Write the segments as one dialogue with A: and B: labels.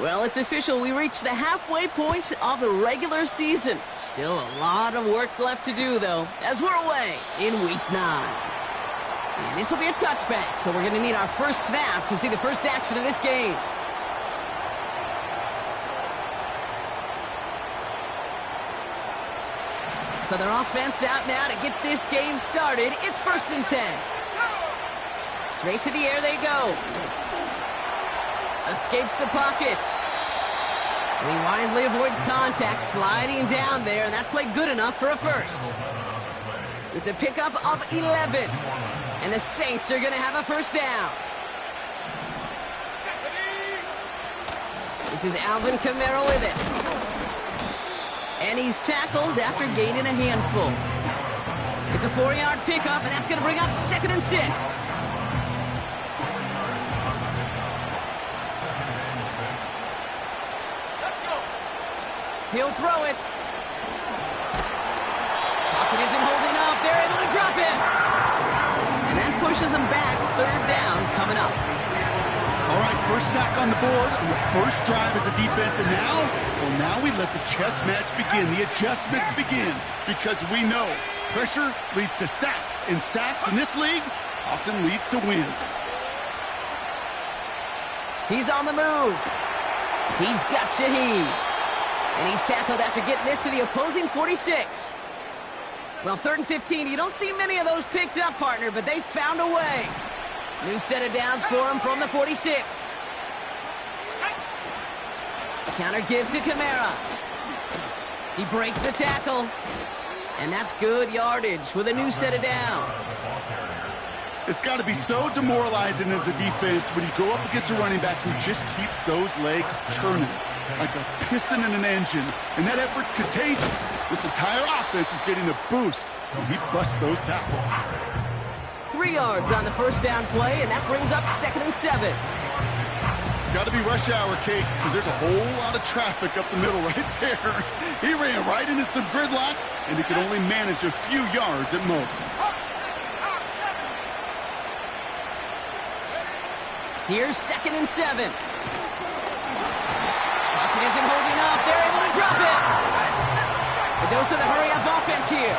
A: Well, it's official. We reached the halfway point of the regular season. Still a lot of work left to do, though, as we're away in Week 9. And this will be a touchback, so we're going to need our first snap to see the first action of this game. So their offense out now to get this game started. It's 1st and 10. Straight to the air they go. Escapes the pocket. And he wisely avoids contact, sliding down there, and that played good enough for a first. It's a pickup of 11. And the Saints are going to have a first down. This is Alvin Kamara with it. And he's tackled after gaining a handful. It's a 4-yard pickup, and that's going to bring up 2nd and 6. He'll throw it. Pocket isn't holding up. They're able to drop him. And that pushes him back. 3rd down coming up.
B: All right, first sack on the board on the first drive as a defense. And now we let the chess match begin. The adjustments begin. Because we know pressure leads to sacks. And sacks in this league often leads to wins.
A: He's on the move. He's got Shaheed. And he's tackled after getting this to the opposing 46. Well, 3rd and 15, you don't see many of those picked up, partner, but they found a way. New set of downs for him from the 46. Counter give to Kamara. He breaks the tackle. And that's good yardage with a new set of downs.
B: It's got to be so demoralizing as a defense when you go up against a running back who just keeps those legs churning like a piston in an engine, and that effort's contagious. This entire offense is getting a boost when he busts those tackles.
A: 3 yards on the first down play, and that brings up 2nd and 7.
B: Got to be rush hour, Kate, because there's a whole lot of traffic up the middle right there. He ran right into some gridlock, and he could only manage a few yards at most.
A: Here's 2nd and 7. Pocket isn't holding up. They're able to drop it. A dose of the hurry-up offense here.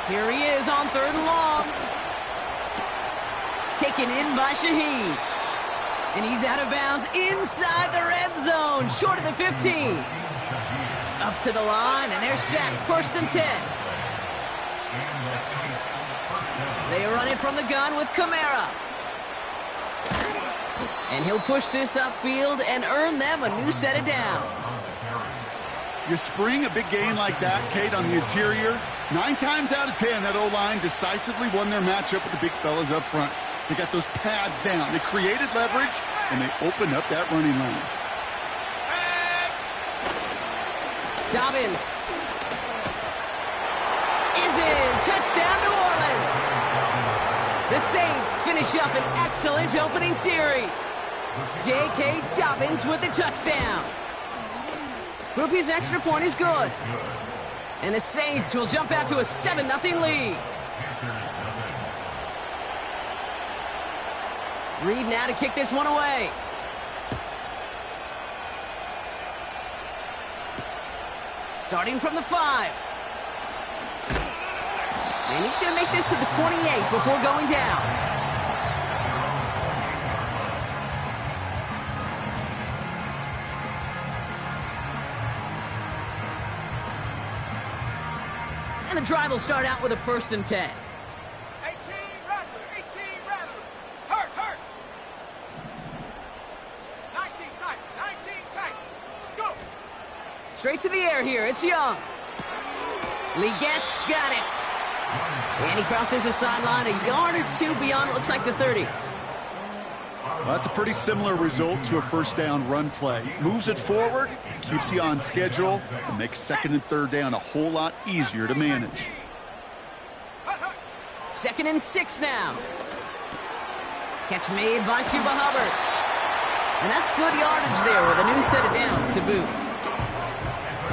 A: Here he is on 3rd and long. Taken in by Shaheed. And he's out of bounds inside the red zone. Short of the 15. Up to the line, and they're sacked. 1st and 10. They run it from the gun with Kamara. And he'll push this upfield and earn them a new set of downs.
B: You spring a big game like that, Kate, on the interior. 9 times out of 10, that O-line decisively won their matchup with the big fellas up front. They got those pads down. They created leverage, and they opened up that running lane.
A: Dobbins is in. Touchdown, New Orleans. The Saints finish up an excellent opening series. J.K. Dobbins with the touchdown. Groupie's extra point is good. And the Saints will jump out to a 7-0 lead. Reed now to kick this one away. Starting from the 5. And he's going to make this to the 28 before going down. And the drive will start out with a 1st and 10.
C: 18 Rattler. Hurt. 19 tight. Go.
A: Straight to the air here. It's Young. Legette's got it. And he crosses the sideline a yard or 2 beyond, it looks like the 30.
B: Well, that's a pretty similar result to a first down run play. Moves it forward, keeps you on schedule, and makes 2nd and 3rd down a whole lot easier to manage.
A: 2nd and 6 now. Catch made by Chuba Hubbard. And that's good yardage there with a new set of downs to boot.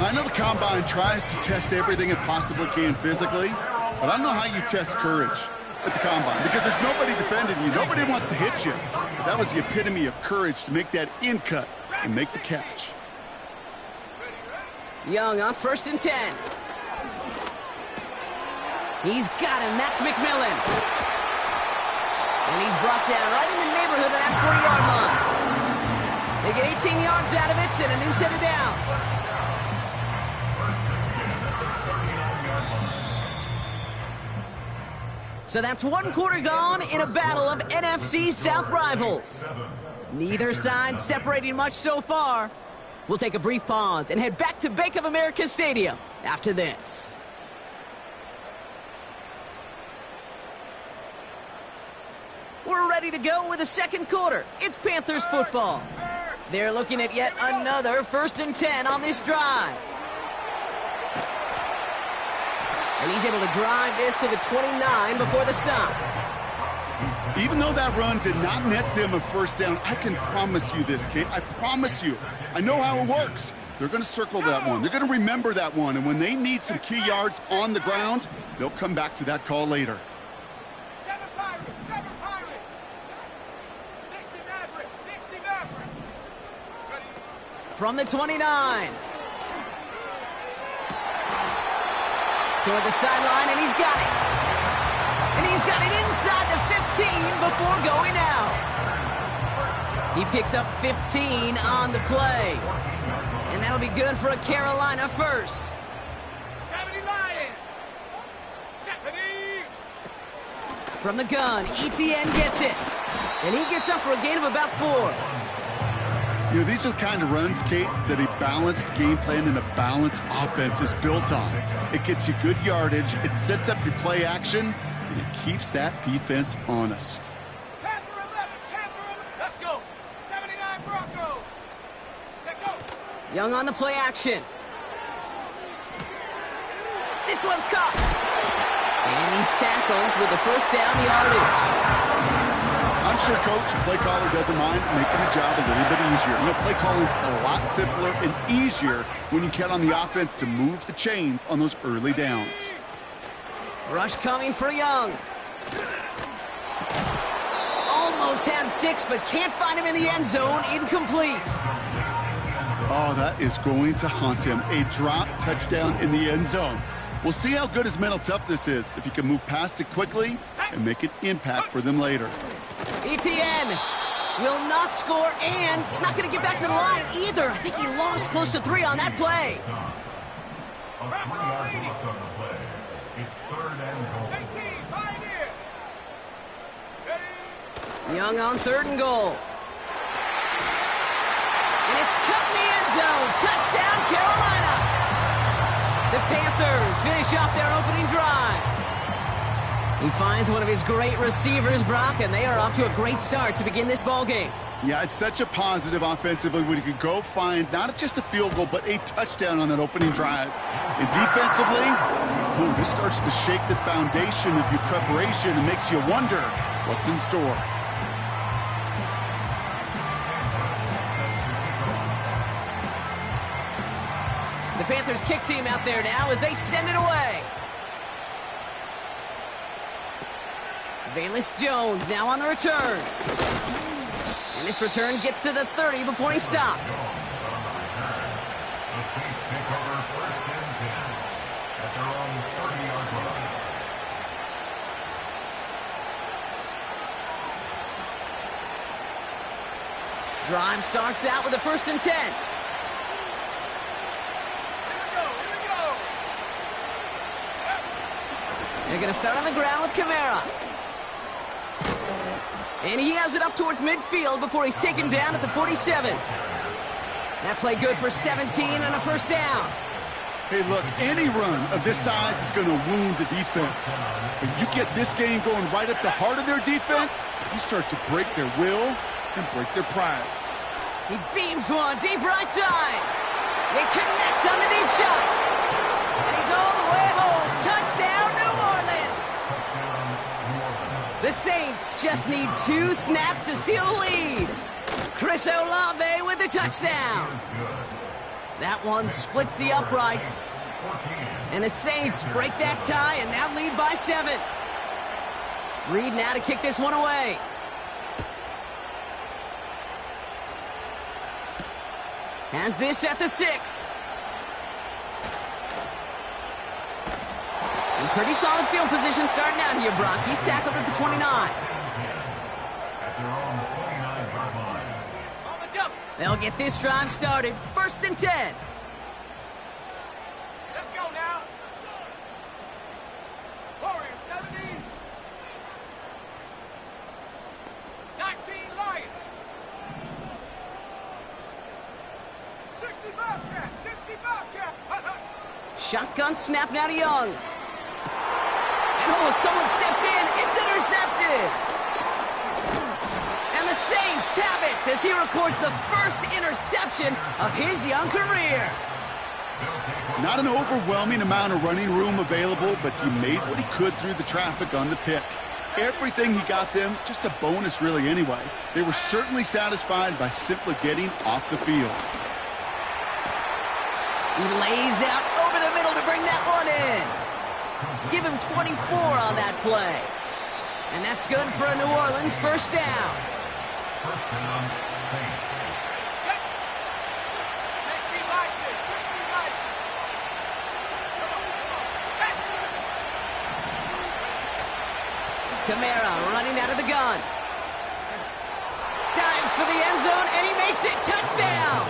B: I know the Combine tries to test everything it possibly can physically, but I don't know how you test courage at the Combine because there's nobody defending you. Nobody wants to hit you. But that was the epitome of courage to make that in cut and make the catch.
A: Young on 1st and 10. He's got him. That's McMillan. And he's brought down right in the neighborhood of that 40-yard line. They get 18 yards out of it and a new set of downs. So that's 1 quarter gone in a battle of NFC South rivals. Neither side separating much so far. We'll take a brief pause and head back to Bank of America Stadium after this. We're ready to go with the 2nd quarter. It's Panthers football. They're looking at yet another 1st and 10 on this drive. And he's able to drive this to the 29 before the stop.
B: Even though that run did not net them a 1st down, I can promise you this, Kate. I promise you. I know how it works. They're going to circle that one. They're going to remember that one. And when they need some key yards on the ground, they'll come back to that call later.
C: 7 Pirates, 7 Pirates. 60 Mavericks, 60 Mavericks. Ready?
A: From the 29. Toward the sideline, and he's got it. And he's got it inside the 15 before going out. He picks up 15 on the play. And that'll be good for a Carolina first.
C: 70 Lions. 70.
A: From the gun, ETN gets it. And he gets up for a gain of about 4.
B: You know, these are the kind of runs, Kate, that a balanced game plan and a balanced offense is built on. It gets you good yardage, it sets up your play action, and it keeps that defense honest.
C: Panther 11, Panther 11. Let's go. 79 Broncos. Check go.
A: Young on the play action. This one's caught. And he's tackled with the 1st down yardage.
B: I'm sure coach and play caller doesn't mind making the job a little bit easier. You know, play calling's a lot simpler and easier when you count on the offense to move the chains on those early downs.
A: Rush coming for Young. Almost had 6, but can't find him in the end zone. Incomplete.
B: Oh, that is going to haunt him. A drop touchdown in the end zone. We'll see how good his mental toughness is if he can move past it quickly and make an impact for them later.
A: ETN will not score, and it's not going to get back to the line either. I think he lost close to 3 on that play.
C: 18 Pioneer. Ready?
A: Young on 3rd and goal. And it's cut in the end zone. Touchdown, Carolina. The Panthers finish off their opening drive. He finds one of his great receivers, Brock, and they are off to a great start to begin this ballgame.
B: Yeah, it's such a positive offensively when you can go find not just a field goal, but a touchdown on that opening drive. And defensively, this starts to shake the foundation of your preparation and makes you wonder what's in store.
A: The Panthers kick team out there now as they send it away. Valus Jones now on the return. And this return gets to the 30 before he stopped. Drive starts out with a 1st and 10. They're going to start on the ground with Kamara. And he has it up towards midfield before he's taken down at the 47. That play good for 17 and a 1st down.
B: Hey, look, any run of this size is going to wound the defense. But you get this game going right at the heart of their defense, you start to break their will and break their pride.
A: He beams one deep right side. They connect on the deep shot. And he's all the way home. Touchdown, New Orleans. Saints just need 2 snaps to steal the lead. Chris Olave with the touchdown. That one splits the uprights. And the Saints break that tie and now lead by 7. Reed now to kick this one away. Has this at the 6. And pretty solid field position starting out here, Brock. He's tackled at the 29. They'll get this drive started. 1st and 10.
C: Let's go now. Warriors 70. 19 Lions. 65 cat. 65 cat.
A: Shotgun snap now to Young. And oh, someone stepped in. It's intercepted. And the Saints have it as he records the first interception of his young career.
B: Not an overwhelming amount of running room available, but he made what he could through the traffic on the pick. Everything he got them, just a bonus really anyway. They were certainly satisfied by simply getting off the field.
A: He lays out over the middle to bring that one in. Give him 24 on that play. And that's good for a New Orleans first down.
C: First down, Saints. 60 by 6. 60 by 6.
A: Kamara running out of the gun. Dives for the end zone, and he makes it. Touchdown!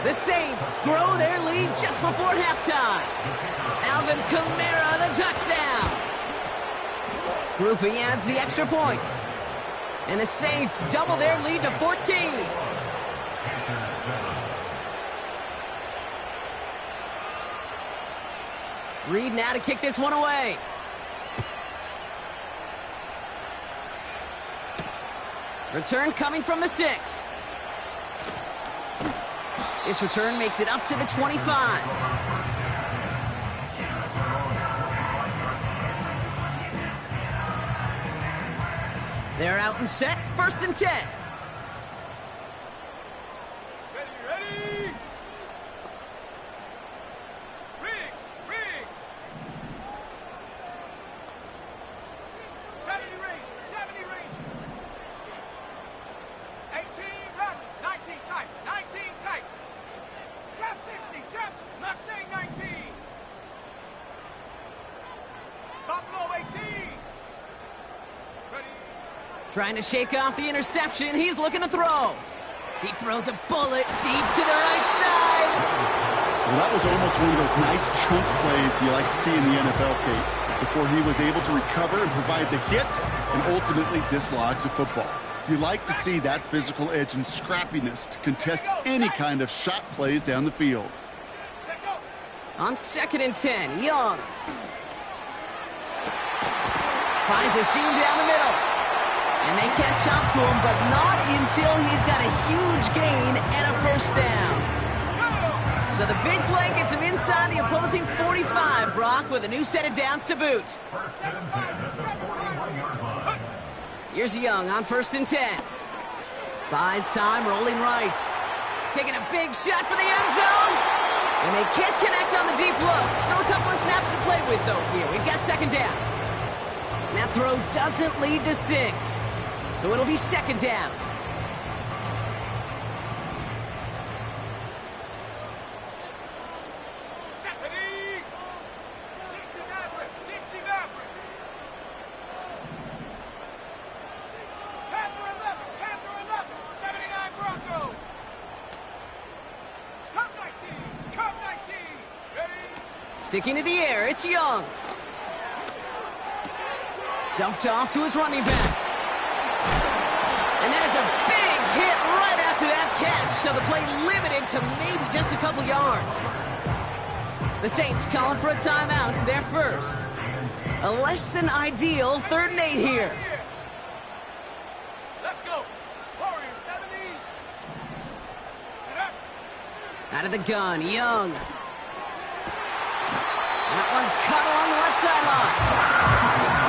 A: The Saints grow their lead just before halftime. Alvin Kamara, the touchdown. Groupie adds the extra point. And the Saints double their lead to 14. Reed now to kick this one away. Return coming from the 6. This return makes it up to the 25. They're out and set. 1st and 10.
C: Ready. Riggs. 70 range. 18 Madden. 19 tight. 19 tight. Trap 60. Traps. Mustang 19. Buffalo 18. Ready.
A: Trying to shake off the interception. He's looking to throw. He throws a bullet deep to the right side.
B: Well, that was almost one of those nice chunk plays you like to see in the NFL, Kate, before he was able to recover and provide the hit and ultimately dislodge the football. You like to see that physical edge and scrappiness to contest any kind of shot plays down the field.
A: On 2nd and 10, Young finds a seam down the middle. And they catch up to him, but not until he's got a huge gain and a first down. So the big play gets him inside the opposing 45, Brock, with a new set of downs to boot. Here's Young on 1st and 10. Buys time, rolling right. Taking a big shot for the end zone. And they can't connect on the deep look. Still a couple of snaps to play with, though, here. We've got 2nd down. And that throw doesn't lead to 6. So it'll be 2nd down. Sticking to the air, it's Young. Dumped off to his running back. And that is a big hit right after that catch, so the play limited to maybe just a couple yards. The Saints calling for a timeout, their first. A less than ideal 3rd and 8 here.
C: Let's go. Warriors 70s.
A: Out of the gun, Young. That one's cut along the left sideline.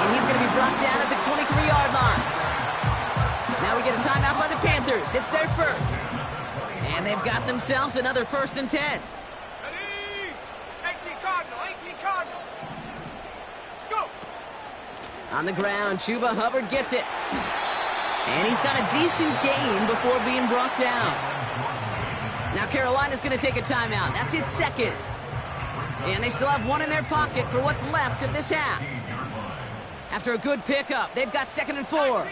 A: And he's going to be brought down at the 23-yard line. Now we get a timeout by the Panthers. It's their first. And they've got themselves another 1st and 10.
C: Ready? 18 Cardinal, 18 Cardinal. Go!
A: On the ground, Chuba Hubbard gets it. And he's got a decent gain before being brought down. Now Carolina's going to take a timeout. That's its second. And they still have one in their pocket for what's left of this half. After a good pickup, they've got 2nd and 4.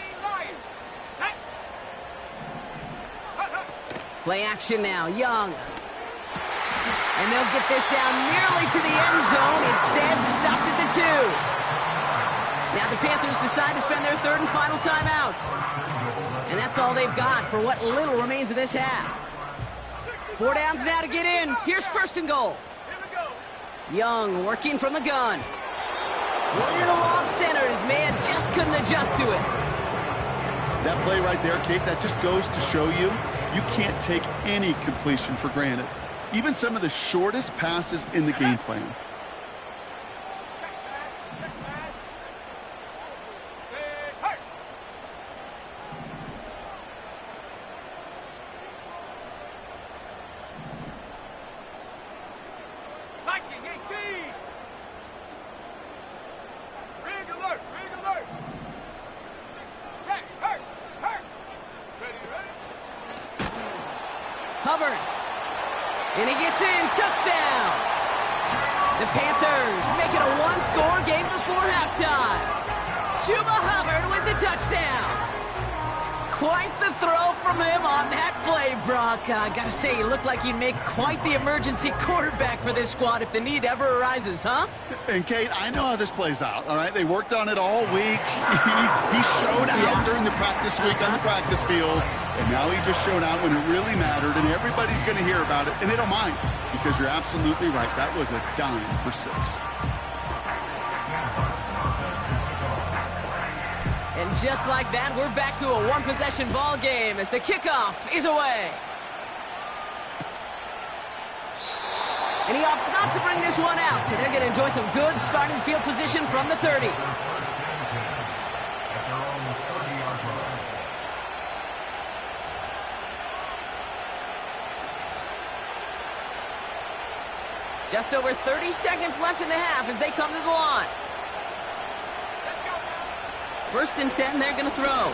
A: Play action now, Young. And they'll get this down nearly to the end zone. Instead, stopped at the 2. Now the Panthers decide to spend their 3rd and final timeout. And that's all they've got for what little remains of this half. 4 downs now to get in. Here's 1st and goal. Young working from the gun. Little off-center. His man just couldn't adjust to it.
B: That play right there, Kate, that just goes to show you can't take any completion for granted. Even some of the shortest passes in the game plan.
A: Hubbard. And he gets in. Touchdown. The Panthers make it a 1-score game before halftime. Chuba Hubbard with the touchdown. Quite the throw from him on that play, Brock. Gotta say, he looked like he'd make quite the emergency quarterback for this squad if the need ever arises, huh?
B: And, Kate, I know how this plays out, all right? They worked on it all week. He showed out during the practice week on the practice field, and now he just showed out when it really mattered, and everybody's going to hear about it, and they don't mind, because you're absolutely right. That was a dime for 6.
A: And just like that, we're back to a one-possession ball game as the kickoff is away. And he opts not to bring this one out, so they're going to enjoy some good starting field position from the 30. Just over 30 seconds left in the half as they come to the line. 1st and 10, they're going to throw.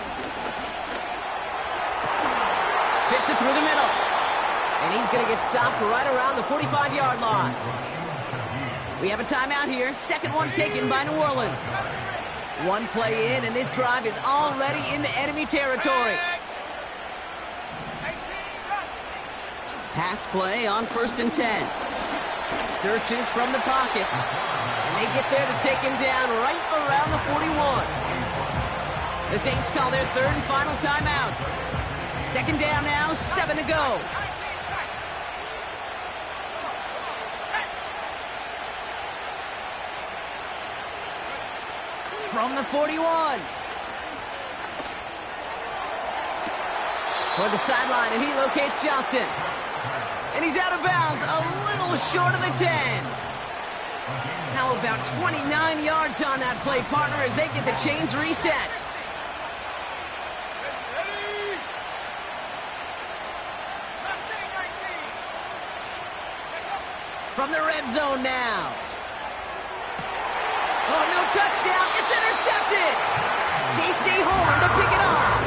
A: Fits it through the middle. And he's going to get stopped right around the 45-yard line. We have a timeout here. 2nd one taken by New Orleans. 1 play in, and this drive is already into enemy territory. Pass play on 1st and 10. Searches from the pocket. And they get there to take him down right around the 41. The Saints call their 3rd and final timeout. 2nd down now, 7 to go. From the 41. Toward the sideline, and he locates Johnson. And he's out of bounds, a little short of the 10. How about 29 yards on that play, partner, as they get the chains reset. From the red zone now. Oh, no touchdown. It's intercepted. J.C. Horn to pick it up.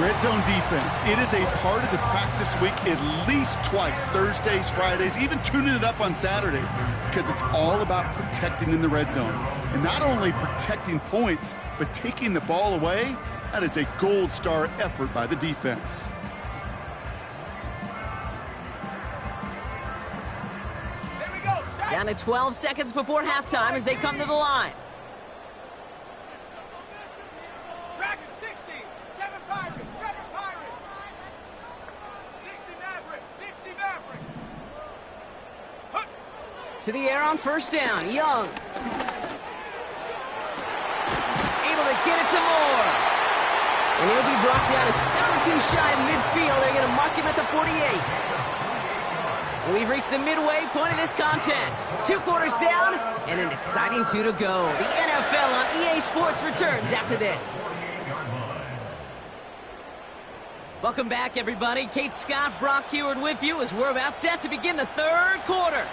B: Red zone defense. It is a part of the practice week at least twice. Thursdays, Fridays, even tuning it up on Saturdays. Because it's all about protecting in the red zone. And not only protecting points, but taking the ball away. That is a gold star effort by the defense.
A: Down to 12 seconds before halftime as they come to the line.
C: Dragon 60, 7 Pirates, 7 Pirates. 60 Maverick, 60 Maverick.
A: To the air on 1st down, Young. Able to get it to Moore. And he'll be brought down a step or 2 shy of midfield. They're going to mark him at the 48. We've reached the midway point of this contest. 2 quarters down and an exciting 2 to go. The NFL on EA Sports returns after this. Welcome back, everybody. Kate Scott, Brock Heward with you as we're about set to begin the 3rd quarter.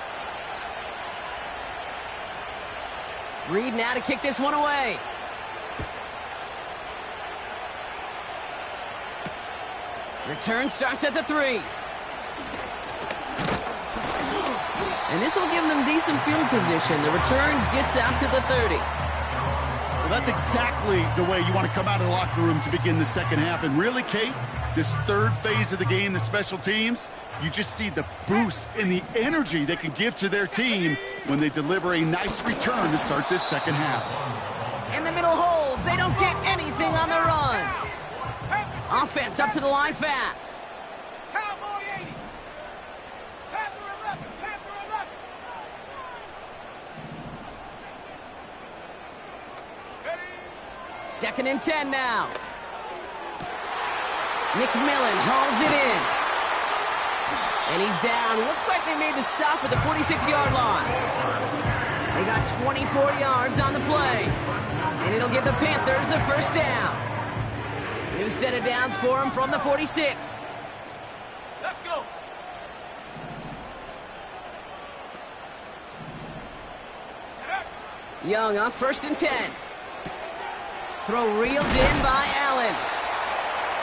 A: Reed now to kick this one away. Return starts at the 3. And this will give them decent field position. The return gets out to the 30.
B: Well, that's exactly the way you want to come out of the locker room to begin the second half. And really, Kate, this 3rd phase of the game, the special teams, you just see the boost and the energy they can give to their team when they deliver a nice return to start this second half.
A: In the middle holds. They don't get anything on the run. Offense up to the line fast.
C: Cowboy 80. Panther 11. Panther 11. Ready.
A: 2nd and 10 now. McMillan hauls it in. And he's down. Looks like they made the stop at the 46-yard line. They got 24 yards on the play. And it'll give the Panthers a first down. New set of downs for him from the 46.
C: Let's go.
A: Young on 1st and 10. Throw reeled in by Allen.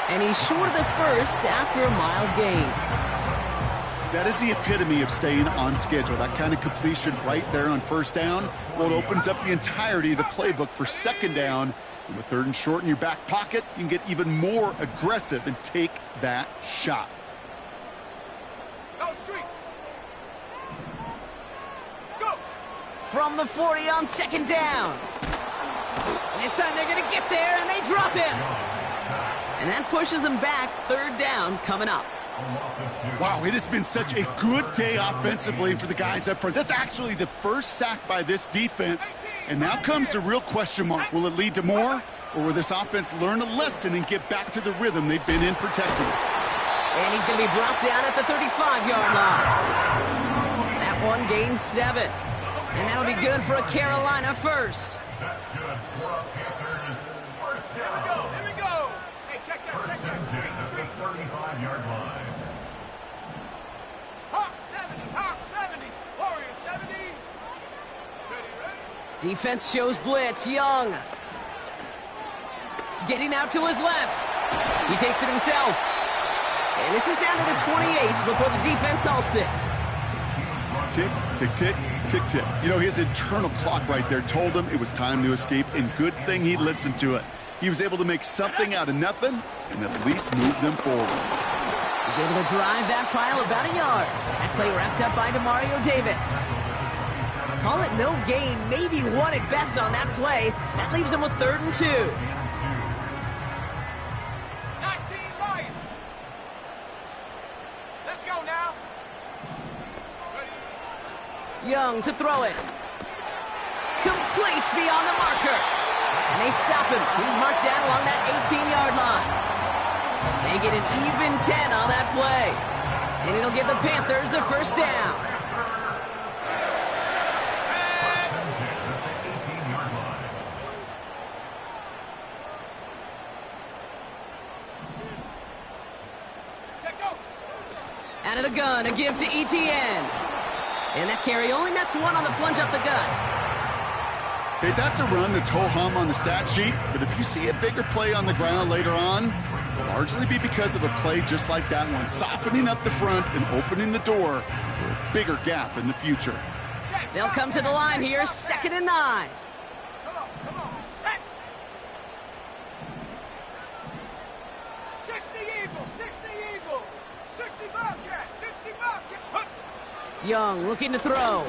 A: And he's short of the first after a mild gain.
B: That is the epitome of staying on schedule. That kind of completion right there on 1st down. Well, it opens up the entirety of the playbook for 2nd down. And with 3rd and short in your back pocket, you can get even more aggressive and take that shot.
C: Go street. Go.
A: From the 40 on 2nd down. And this time they're going to get there, and they drop him. And that pushes them back. 3rd down coming up.
B: Wow, it has been such a good day offensively for the guys up front. That's actually the first sack by this defense. And now comes the real question mark. Will it lead to more? Or will this offense learn a lesson and get back to the rhythm they've been in protecting?
A: And he's going to be brought down at the 35-yard line. That one gains 7. And that'll be good for a Carolina first.
C: Here we go. Hey, check that. Street.
D: 35-yard line.
C: Hawk 70. Warrior 70. Ready.
A: Defense shows blitz. Young. Getting out to his left. He takes it himself. And this is down to the 28 before the defense halts it.
B: Tick, tick, tick, tick, tick. You know, his internal clock right there told him it was time to escape, and good thing he listened to it. He was able to make something out of nothing and at least move them forward.
A: He's able to drive that pile about a yard. That play wrapped up by DeMario Davis. Call it no gain, maybe 1 at best on that play. That leaves him with 3rd and 2.
C: 19 Lions. Let's go now. Ready.
A: Young to throw it. Complete beyond the marker. And they stop him. He's marked down along that 18-yard line. They get an even 10 on that play. And it'll give the Panthers a first down. Out of the gun, a give to ETN. And that carry only nets 1 on the plunge up the gut.
B: Okay, that's a run that's ho-hum on the stat sheet, but if you see a bigger play on the ground later on, it'll largely be because of a play just like that one, softening up the front and opening the door for a bigger gap in the future.
A: They'll come to the line here, 2nd and 9.
C: Come on. Set. 60 Eagle. 60 Bobcat. 60 Bobcat.
A: Young looking to throw.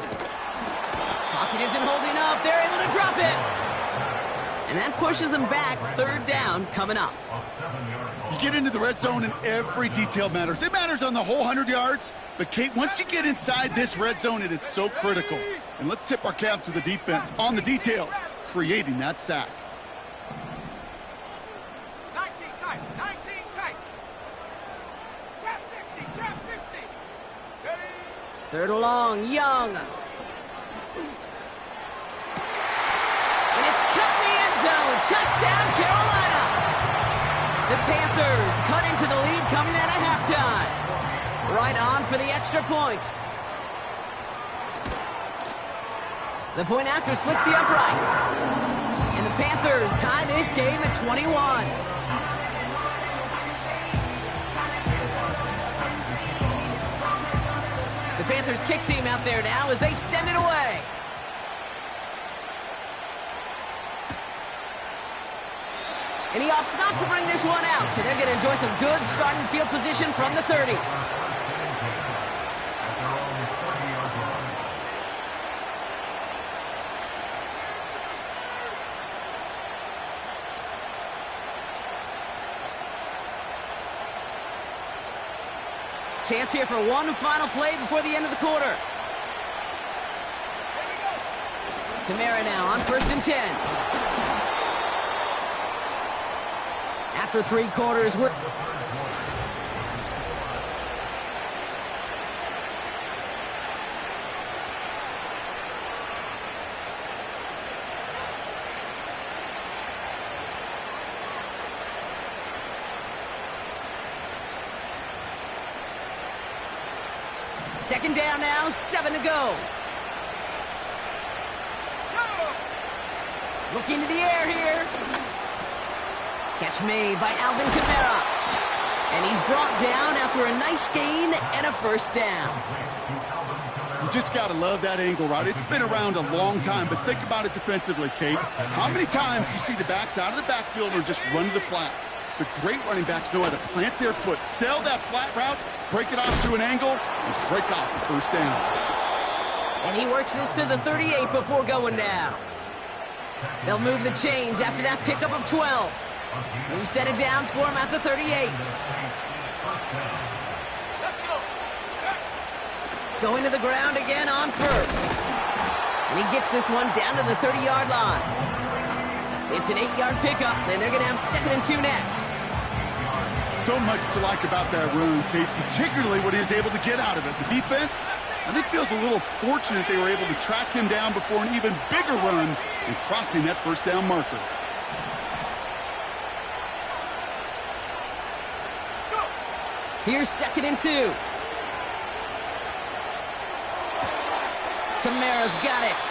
A: Pocket isn't holding up. They're able to drop it. And that pushes them back. 3rd down coming up.
B: You get into the red zone and every detail matters. It matters on the whole 100 yards. But, Kate, once you get inside this red zone, it is so critical. And let's tip our cap to the defense on the details, creating that sack.
C: 19 tight. Trap 60. Ready.
A: Third and long, Young. And it's cut in the end zone. Touchdown, Carolina. The Panthers cut into the lead coming out of halftime. Right on for the extra point. The point after splits the uprights. And the Panthers tie this game at 21. The Panthers kick team out there now as they send it away. And he opts not to bring this one out, so they're going to enjoy some good starting field position from the 30. Chance here for one final play before the end of the quarter. Kamara now on 1st and 10. After 3 quarters, we're... Second down now, 7 to go. Looking to the air here. Catch made by Alvin Kamara. And he's brought down after a nice gain and a first down.
B: You just got to love that angle, right? It's been around a long time, but think about it defensively, Kate. How many times you see the backs out of the backfield or just run to the flat? The great running backs know how to plant their foot, sell that flat route, break it off to an angle, and break off the first down.
A: And he works this to the 38 before going down. They'll move the chains after that pickup of 12. New set of downs for him at the 38. Going to the ground again on first. And he gets this one down to the 30-yard line. It's an 8-yard pickup, and they're going to have 2nd and 2 next.
B: So much to like about that run, Kate, particularly what he is able to get out of it. The defense, I think, feels a little fortunate they were able to track him down before an even bigger run and crossing that first down marker.
A: Here's 2nd and 2. Kamara's got it.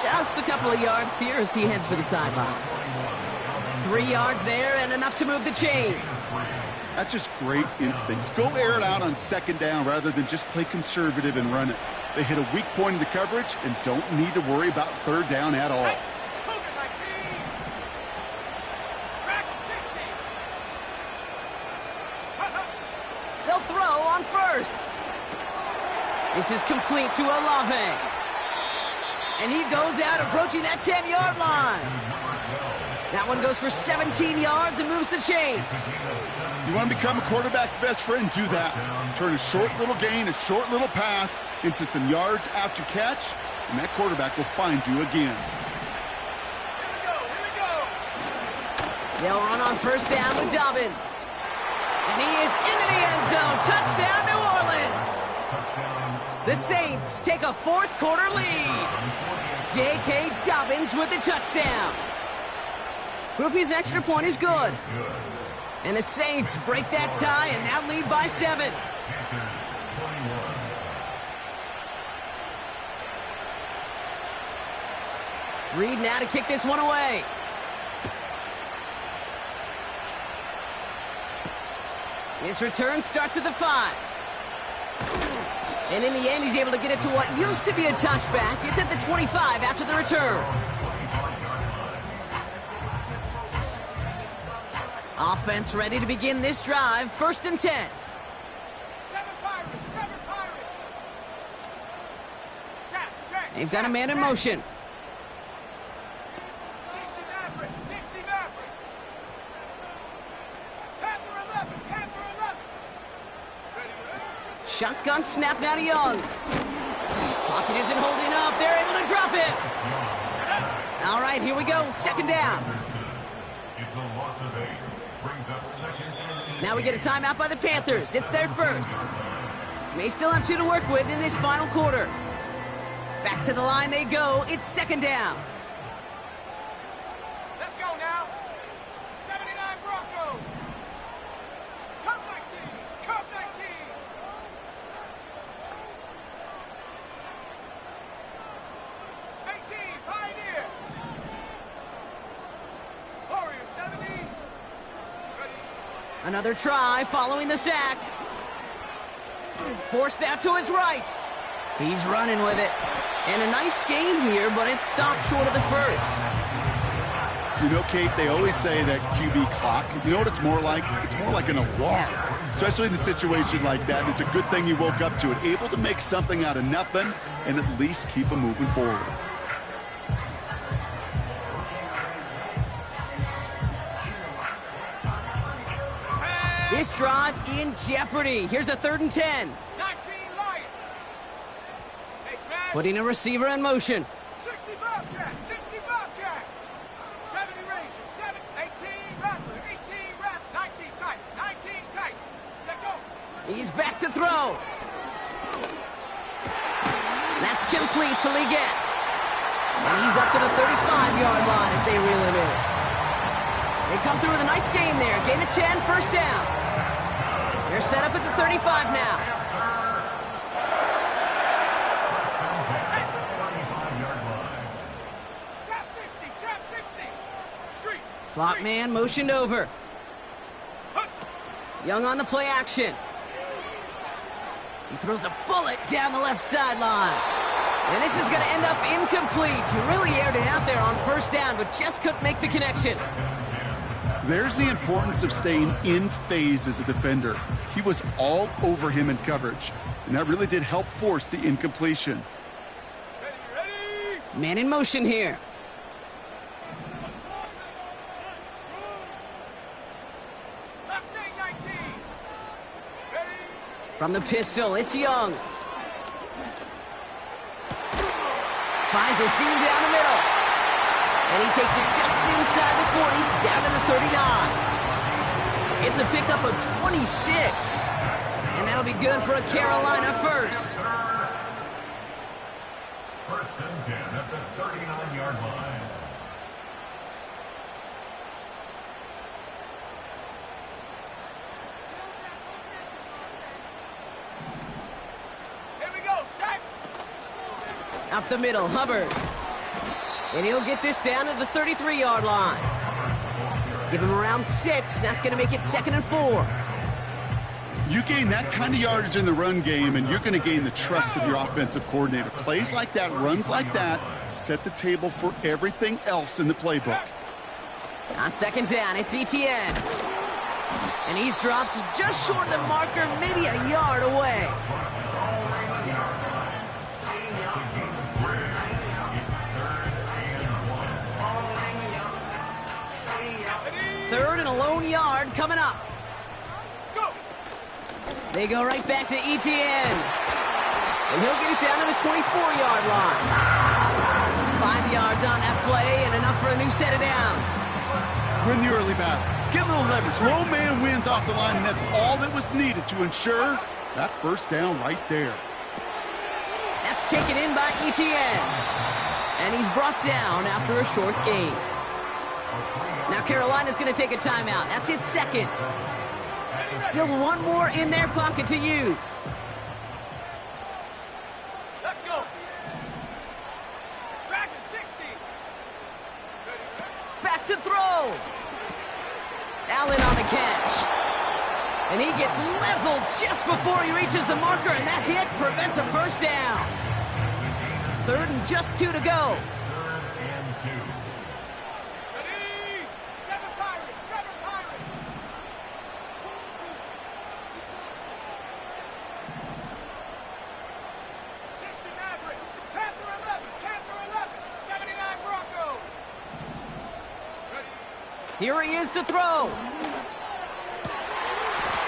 A: Just a couple of yards here as he heads for the sideline. 3 yards there and enough to move the chains.
B: That's just great instincts. Go air it out on 2nd down rather than just play conservative and run it. They hit a weak point in the coverage and don't need to worry about 3rd down at all.
A: They'll throw on first. This is complete to Olave. And he goes out approaching that 10-yard line. That one goes for 17 yards and moves the chains.
B: You want to become a quarterback's best friend, do that. Turn a short little gain, a short little pass into some yards after catch, and that quarterback will find you again.
A: They'll run on 1st down with Dobbins. And he is into the end zone. Touchdown, New Orleans. The Saints take a 4th quarter lead. J.K. Dobbins with the touchdown. Groupie's extra point is good. And the Saints break that tie and now lead by 7. Reed now to kick this one away. His return starts at the 5. And in the end, he's able to get it to what used to be a touchback. It's at the 25 after the return. Offense ready to begin this drive. 1st and 10.
C: 7 Pirates, 7 Pirates. Check.
A: They've got a man in motion.
C: 60 Maverick, 60 Maverick. Panther 11, Panther 11.
A: Shotgun snap now to Young. Pocket isn't holding up. They're able to drop it. All right, here we go. 2nd down.
D: It's a loss of 8. Brings up 2nd.
A: Now we get a timeout by the Panthers. It's their first. May still have two to work with in this final quarter. Back to the line they go. It's second down.
C: Let's go now. 79 Broncos. Cup 19. Cup 19. 18 Pioneer. Warriors 70. Ready.
A: Another try following the sack. Forced out to his right. He's running with it. And a nice game here, but it stopped short of the first.
B: You know, Kate, they always say that QB clock, you know what it's more like? It's more like an alarm, especially in a situation like that. It's a good thing he woke up to it, able to make something out of nothing and at least keep him moving forward.
A: This drive in jeopardy. Here's a 3rd and 10.
C: 19 Lions. Hey, smash.
A: Putting a receiver in motion.
C: 60 Bobcat. 60 Bobcat. 70 Rangers. 18 Rattler. 18 Rattler. 19 tight. 19 tight. Set go.
A: He's back to throw. That's complete till he gets. And he's up to the 35-yard line as they reel him in. They come through with a nice gain there. Gain of 10, first down. They're set up at the 35 now.
C: Tap 60. Tap 60. Street.
A: Slot man motioned over. Young on the play action. He throws a bullet down the left sideline. And this is going to end up incomplete. He really aired it out there on first down, but just couldn't make the connection.
B: There's the importance of staying in phase as a defender. He was all over him in coverage, and that really did help force the incompletion.
C: Ready.
A: Man in motion here.
C: Mustang 19. Ready.
A: From the pistol, it's Young. Finds a seam down the middle. And he takes it just inside the 40, down to the 39. It's a pickup of 26. And that'll be good for a Carolina first.
D: First and 10 at the 39-yard line.
C: Here we go. Sack.
A: Up the middle, Hubbard. And he'll get this down to the 33-yard line. Give him around 6. That's going to make it 2nd and 4.
B: You gain that kind of yardage in the run game, and you're going to gain the trust of your offensive coordinator. Plays like that, runs like that, set the table for everything else in the playbook.
A: On 2nd down, it's Etienne. And he's dropped just short of the marker, maybe a yard away. Third and a lone yard coming up.
C: Go.
A: They go right back to Etienne. And he'll get it down to the 24-yard line. 5 yards on that play and enough for a new set of downs.
B: Win the early battle. Get a little leverage. Low man wins off the line, and that's all that was needed to ensure that first down right there.
A: That's taken in by Etienne. And he's brought down after a short gain. Now Carolina's going to take a timeout. That's its second. Still one more in their pocket to use.
C: Let's go. Dragon 60.
A: Back to throw. Allen on the catch. And he gets leveled just before he reaches the marker, and that hit prevents a first down. 3rd and just 2 to go.
C: Ready. 7 Pirates. 7 Pirates. 60 Mavericks. Panther 11. Panther 11. 79 Broncos. Ready.
A: Here he is to throw.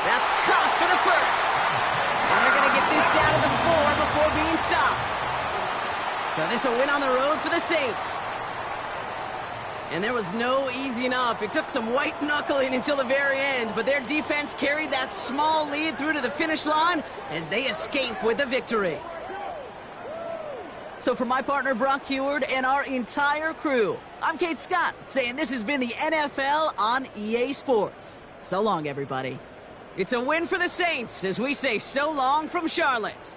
A: That's caught for the first. And they're going to get this down to the 4 before being stopped. So this will win on the road for the Saints. And there was no easing up. It took some white knuckling until the very end, but their defense carried that small lead through to the finish line as they escape with a victory. So for my partner Brock Heward and our entire crew, I'm Kate Scott, saying this has been the NFL on EA Sports. So long, everybody. It's a win for the Saints as we say so long from Charlotte.